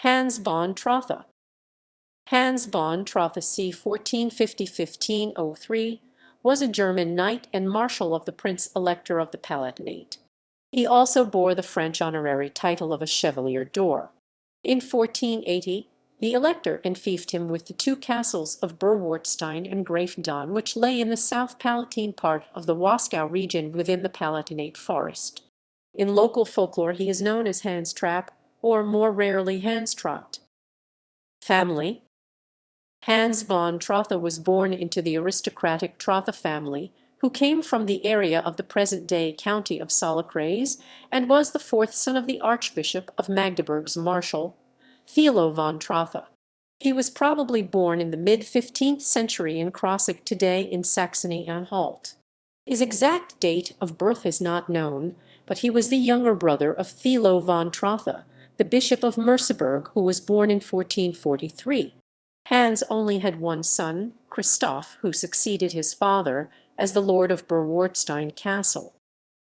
Hans von Trotha. Hans von Trotha c. 1450–1503 was a German knight and marshal of the prince-elector of the Palatinate. He also bore the French honorary title of a Chevalier d'Or. In 1480, the elector enfeoffed him with the two castles of Berwartstein and Grafendahn, which lay in the South Palatine part of the Wasgau region within the Palatinate Forest. In local folklore he is known as Hans Trapp, or more rarely Hans Trott. Family. Hans von Trotha was born into the aristocratic Trotha family, who came from the area of the present-day county of Solothurn, and was the fourth son of the Archbishop of Magdeburg's marshal, Thilo von Trotha. He was probably born in the mid-15th century in Krosigk, today in Saxony-Anhalt. His exact date of birth is not known, but he was the younger brother of Thilo von Trotha, the Bishop of Merseburg, who was born in 1443. Hans only had one son, Christoph, who succeeded his father as the Lord of Berwartstein Castle.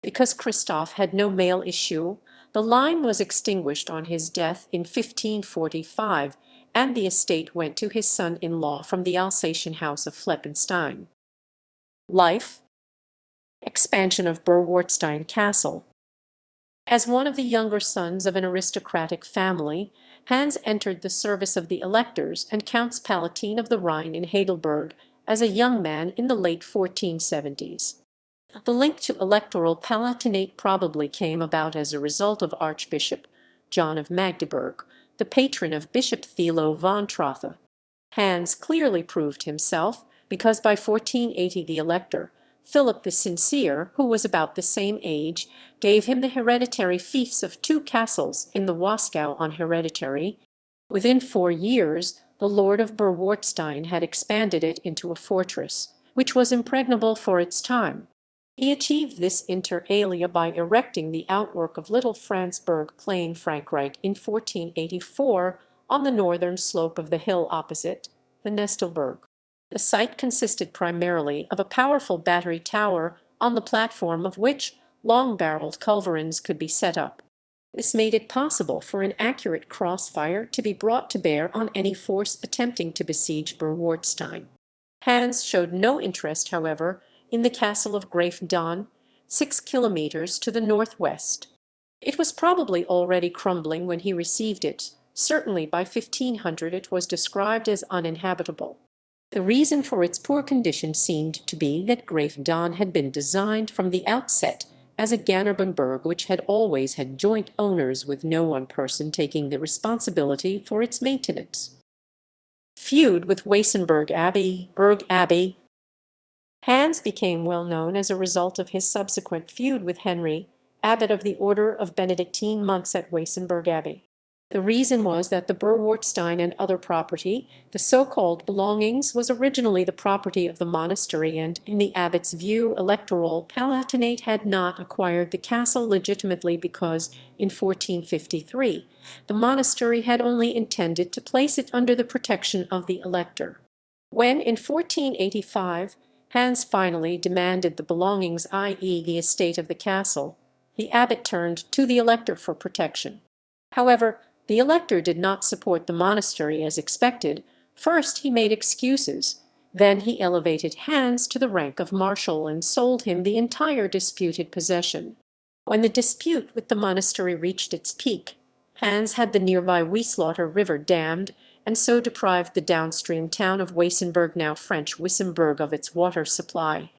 Because Christoph had no male issue, the line was extinguished on his death in 1545, and the estate went to his son-in-law from the Alsatian house of Fleppenstein. Life. Expansion of Berwartstein Castle. As one of the younger sons of an aristocratic family, Hans entered the service of the electors and Counts Palatine of the Rhine in Heidelberg as a young man in the late 1470s. The link to electoral Palatinate probably came about as a result of Archbishop John of Magdeburg, the patron of Bishop Thilo von Trotha. Hans clearly proved himself, because by 1480 the elector, Philip the Sincere, who was about the same age, gave him the hereditary fiefs of two castles in the Wasgau on hereditary. Within 4 years, the Lord of Berwartstein had expanded it into a fortress, which was impregnable for its time. He achieved this inter alia by erecting the outwork of Little Franzburg Plain, Frankreich, in 1484 on the northern slope of the hill opposite the Nestelberg. The site consisted primarily of a powerful battery tower, on the platform of which long-barreled culverins could be set up. This made it possible for an accurate crossfire to be brought to bear on any force attempting to besiege Berwartstein. Hans showed no interest, however, in the castle of Grafendahn, 6 kilometers to the northwest. It was probably already crumbling when he received it. Certainly by 1500 it was described as uninhabitable. The reason for its poor condition seemed to be that Grafendahn had been designed from the outset as a Gannerbenberg which had always had joint owners, with no one person taking the responsibility for its maintenance. Feud with Weissenburg Abbey. Hans became well known as a result of his subsequent feud with Henry, abbot of the Order of Benedictine monks at Weissenburg Abbey. The reason was that the Berwartstein and other property, the so-called belongings, was originally the property of the monastery, and, in the abbot's view, electoral Palatinate had not acquired the castle legitimately because, in 1453, the monastery had only intended to place it under the protection of the elector. When, in 1485, Hans finally demanded the belongings, i.e. the estate of the castle, the abbot turned to the elector for protection. However, the elector did not support the monastery as expected. First he made excuses, then he elevated Hans to the rank of marshal and sold him the entire disputed possession. When the dispute with the monastery reached its peak, Hans had the nearby Wieslauter River dammed, and so deprived the downstream town of Weissenburg, now French Wissembourg, of its water supply.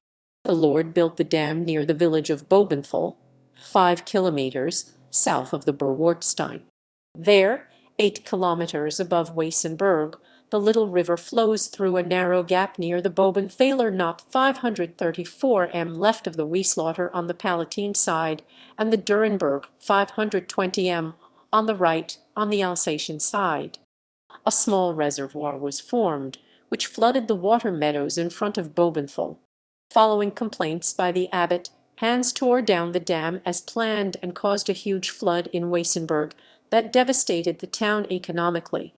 The Lord built the dam near the village of Bobenthal, 5 kilometers south of the Berwartstein. There, 8 kilometers above Weissenburg, the little river flows through a narrow gap near the Bobenthaler knot 534 m left of the Wieslauter on the Palatine side, and the Durenberg 520 m on the right, on the Alsatian side. A small reservoir was formed, which flooded the water meadows in front of Bobenthal. Following complaints by the abbot, Hans tore down the dam as planned and caused a huge flood in Weissenburg that devastated the town economically.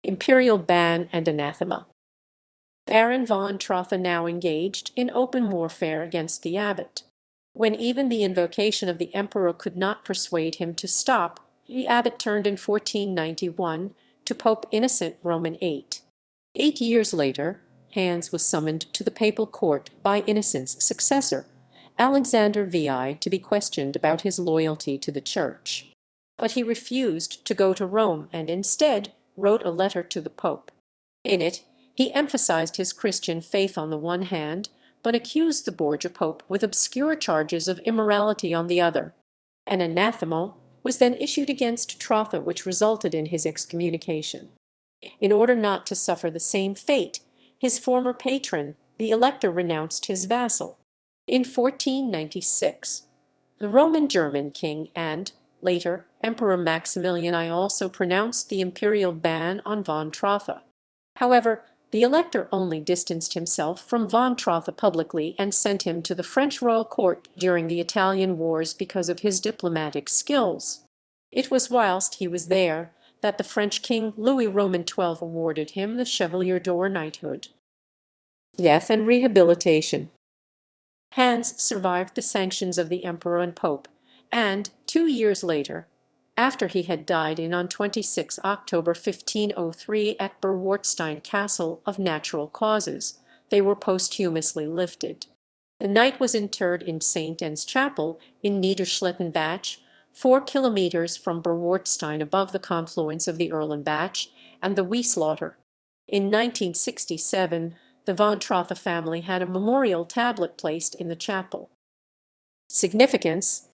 Imperial ban and anathema. Baron von Trotha now engaged in open warfare against the abbot. When even the invocation of the emperor could not persuade him to stop, The abbot turned in 1491 to Pope Innocent Roman VIII. 8 years later, Hans was summoned to the papal court by Innocent's successor, Alexander VI, to be questioned about his loyalty to the Church. But he refused to go to Rome and instead wrote a letter to the Pope. In it, he emphasized his Christian faith on the one hand, but accused the Borgia Pope with obscure charges of immorality on the other. An anathema was then issued against Trotha, which resulted in his excommunication. In order not to suffer the same fate, his former patron, the Elector, renounced his vassal. In 1496, the Roman German king and, later, Emperor Maximilian I also pronounced the imperial ban on von Trotha. However, the Elector only distanced himself from von Trotha publicly and sent him to the French royal court during the Italian wars because of his diplomatic skills. It was whilst he was there that the French king Louis Roman XII awarded him the Chevalier d'Or knighthood. Death and rehabilitation. Hans survived the sanctions of the emperor and pope, and 2 years later, after he had died on 26 October 1503 at Berwartstein Castle of natural causes, they were posthumously lifted. The knight was interred in St. Anne's Chapel in Niederschlettenbach, 4 kilometres from Berwartstein, above the confluence of the Erlenbach and the Wieslauter. In 1967, the von Trotha family had a memorial tablet placed in the chapel. Significance.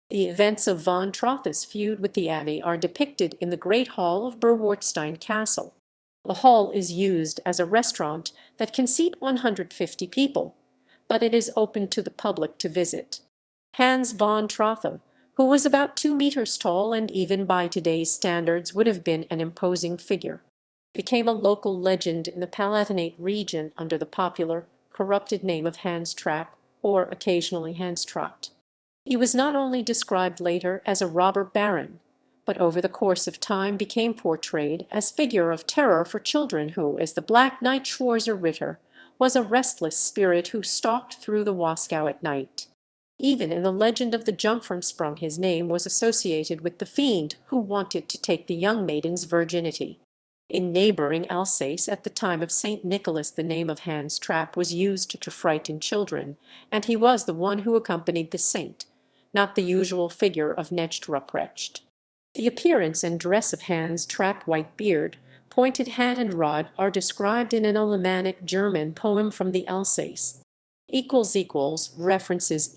The events of von Trotha's feud with the abbey are depicted in the Great Hall of Berwartstein Castle. The hall is used as a restaurant that can seat 150 people, but it is open to the public to visit. Hans von Trotha, who was about 2 meters tall and even by today's standards would have been an imposing figure, became a local legend in the Palatinate region under the popular, corrupted name of Hans Trapp, or occasionally Hans Trott. He was not only described later as a robber baron, but over the course of time became portrayed as figure of terror for children who, as the Black Knight Schwarzer Ritter, was a restless spirit who stalked through the Wasgau at night. Even in the legend of the Jungfrauensprung his name was associated with the fiend who wanted to take the young maiden's virginity. In neighbouring Alsace at the time of St. Nicholas the name of Hans Trapp was used to frighten children, and he was the one who accompanied the saint, not the usual figure of Knecht Ruprecht. The appearance and dress of Hans Trapp, white beard, pointed hat and rod, are described in an Alemannic German poem from the Alsace. References